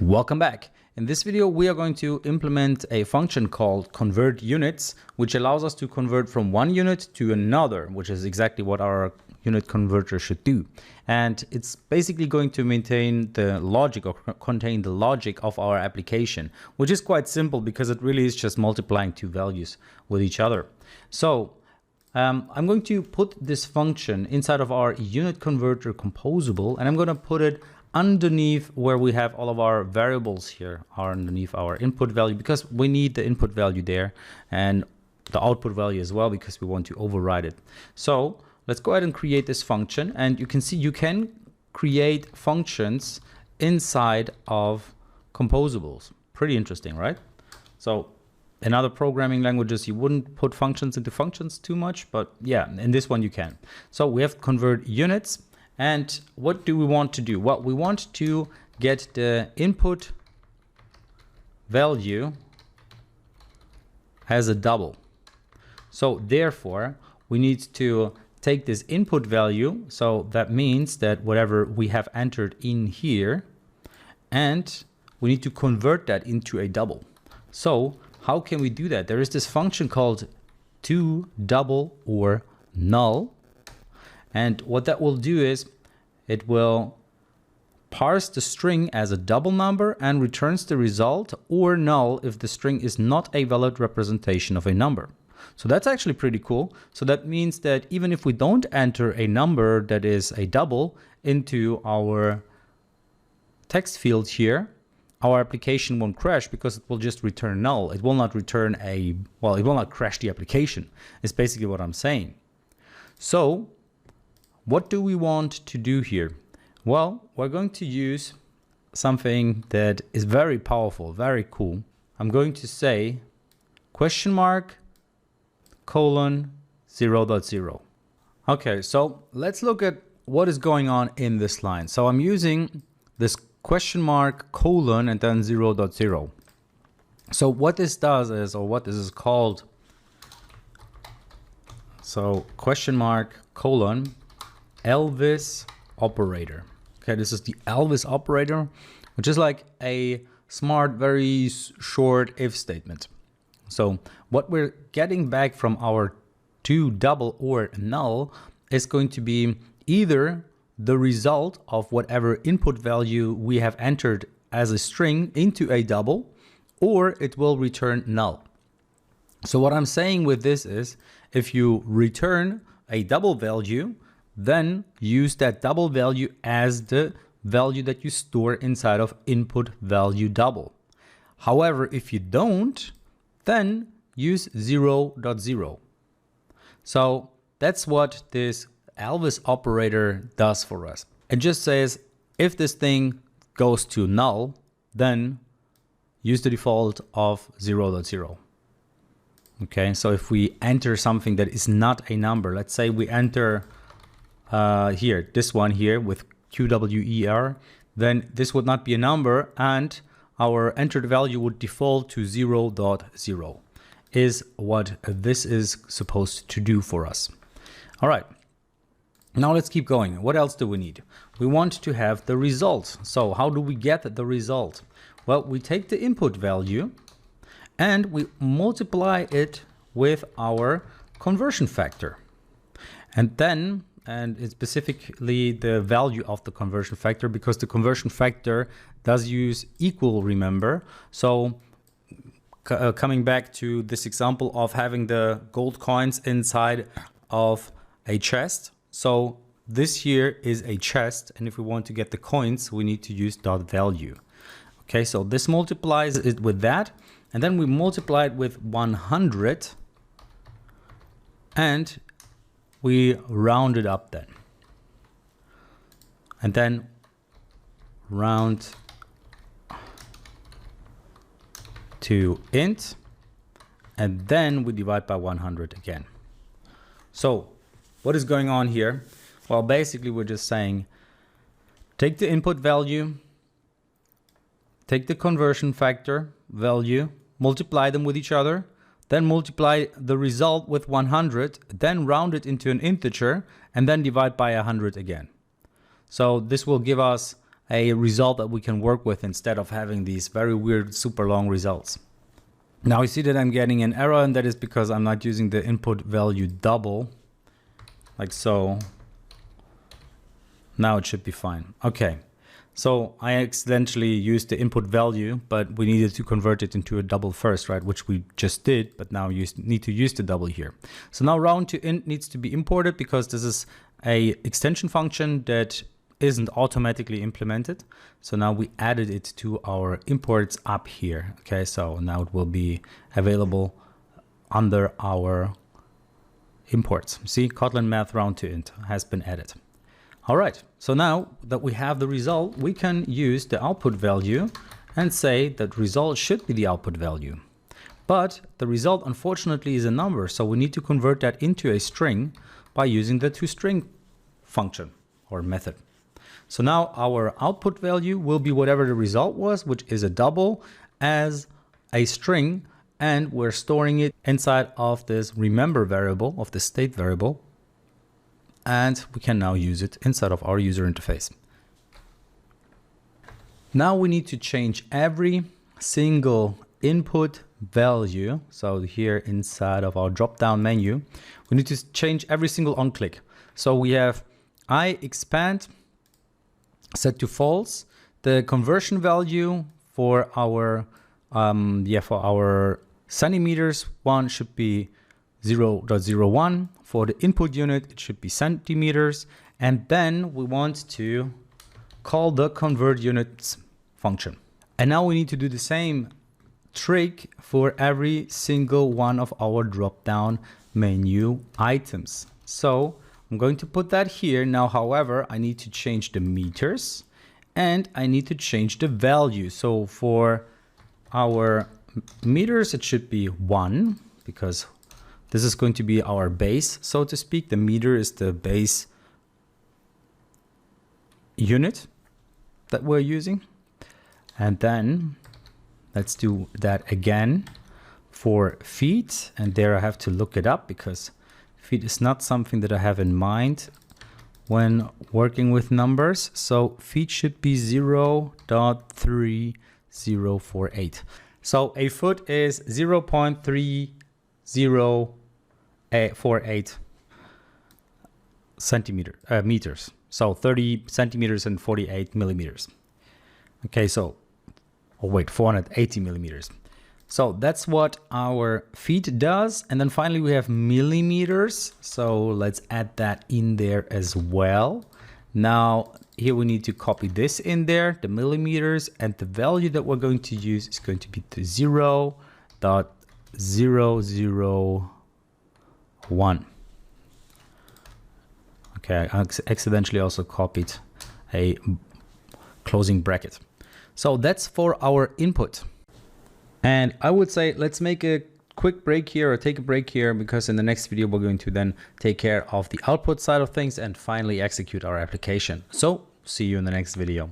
Welcome back. In this video, we are going to implement a function called convert units, which allows us to convert from one unit to another, which is exactly what our unit converter should do. And it's basically going to maintain the logic or contain the logic of our application, which is quite simple because it really is just multiplying two values with each other. So I'm going to put this function inside of our unit converter composable, and I'm going to put it underneath where we have all of our variables here, are underneath our input value, because we need the input value there and the output value as well, because we want to override it. So let's go ahead and create this function, and you can see you can create functions inside of composables. Pretty interesting, right? So in other programming languages, you wouldn't put functions into functions too much, but yeah, in this one you can. So we have convert units. And what do we want to do? Well, we want to get the input value as a double. So therefore, we need to take this input value. So that means that whatever we have entered in here, and we need to convert that into a double. So how can we do that? There is this function called toDouble or null. And what that will do is it will parse the string as a double number and returns the result or null if the string is not a valid representation of a number. So that's actually pretty cool. So that means that even if we don't enter a number that is a double into our text field here, our application won't crash because it will just return null. It will not return it will not crash the application. It's basically what I'm saying. So what do we want to do here? Well, we're going to use something that is very powerful, very cool. I'm going to say $:0.0. Okay, so let's look at what is going on in this line. So I'm using this $:colon and then 0.0. So what this does is, or what this is called, so $:colon Elvis operator. Okay, this is the Elvis operator, which is like a smart, very short if statement. So what we're getting back from our toDouble or null is going to be either the result of whatever input value we have entered as a string into a double, or it will return null. So what I'm saying with this is, if you return a double value, then use that double value as the value that you store inside of input value double. However, if you don't, then use 0.0. So that's what this Elvis operator does for us. It just says, if this thing goes to null, then use the default of 0.0. Okay, so if we enter something that is not a number, let's say we enter here, this one here with QWER, then this would not be a number and our entered value would default to 0.0 is what this is supposed to do for us. All right, now let's keep going. What else do we need? We want to have the result. So how do we get the result? Well, we take the input value and we multiply it with our conversion factor. And then, and it's specifically the value of the conversion factor, because the conversion factor does use equal, remember. So coming back to this example of having the gold coins inside of a chest. So this here is a chest, and if we want to get the coins, we need to use .value. Okay, so this multiplies it with that, and then we multiply it with 100, and we round it up then. And then round to int, and then we divide by 100 again. So what is going on here? Well, basically we're just saying, take the input value, take the conversion factor value, multiply them with each other, then multiply the result with 100, then round it into an integer, and then divide by 100 again. So this will give us a result that we can work with instead of having these very weird, super long results. Now you see that I'm getting an error, and that is because I'm not using the input value double, like so. Now it should be fine. Okay, so I accidentally used the input value, but we needed to convert it into a double first, right? Which we just did, but now you need to use the double here. So now round to int needs to be imported because this is a extension function that isn't automatically implemented. So now we added it to our imports up here. Okay, so now it will be available under our imports. See, Kotlin math round to int has been added. All right, so now that we have the result, we can use the output value and say that result should be the output value. But the result unfortunately is a number, so we need to convert that into a string by using the toString function or method. So now our output value will be whatever the result was, which is a double, as a string, and we're storing it inside of this remember variable, of the state variable, and we can now use it inside of our user interface. Now we need to change every single input value. So here inside of our drop-down menu, we need to change every single on-click. So we have I expand set to false. The conversion value for our centimeters one should be 0.01. For the input unit, it should be centimeters. And then we want to call the convert units function. And now we need to do the same trick for every single one of our drop-down menu items. So I'm going to put that here. Now, however, I need to change the meters and I need to change the value. So for our meters, it should be 1 because this is going to be our base, so to speak. The meter is the base unit that we're using. And then let's do that again for feet. And there I have to look it up because feet is not something that I have in mind when working with numbers. So feet should be 0.3048. So a foot is 0.3048 meters. So 30 centimeters and 48 millimeters. Okay, so, oh wait, 480 millimeters. So that's what our feet does. And then finally we have millimeters. So let's add that in there as well. Now here we need to copy this in there, the millimeters, and the value that we're going to use is going to be the 0.001. Okay, I accidentally also copied a closing bracket. So that's for our input. And I would say let's make a quick break here, or take a break here, because in the next video we're going to then take care of the output side of things and finally execute our application. So see you in the next video.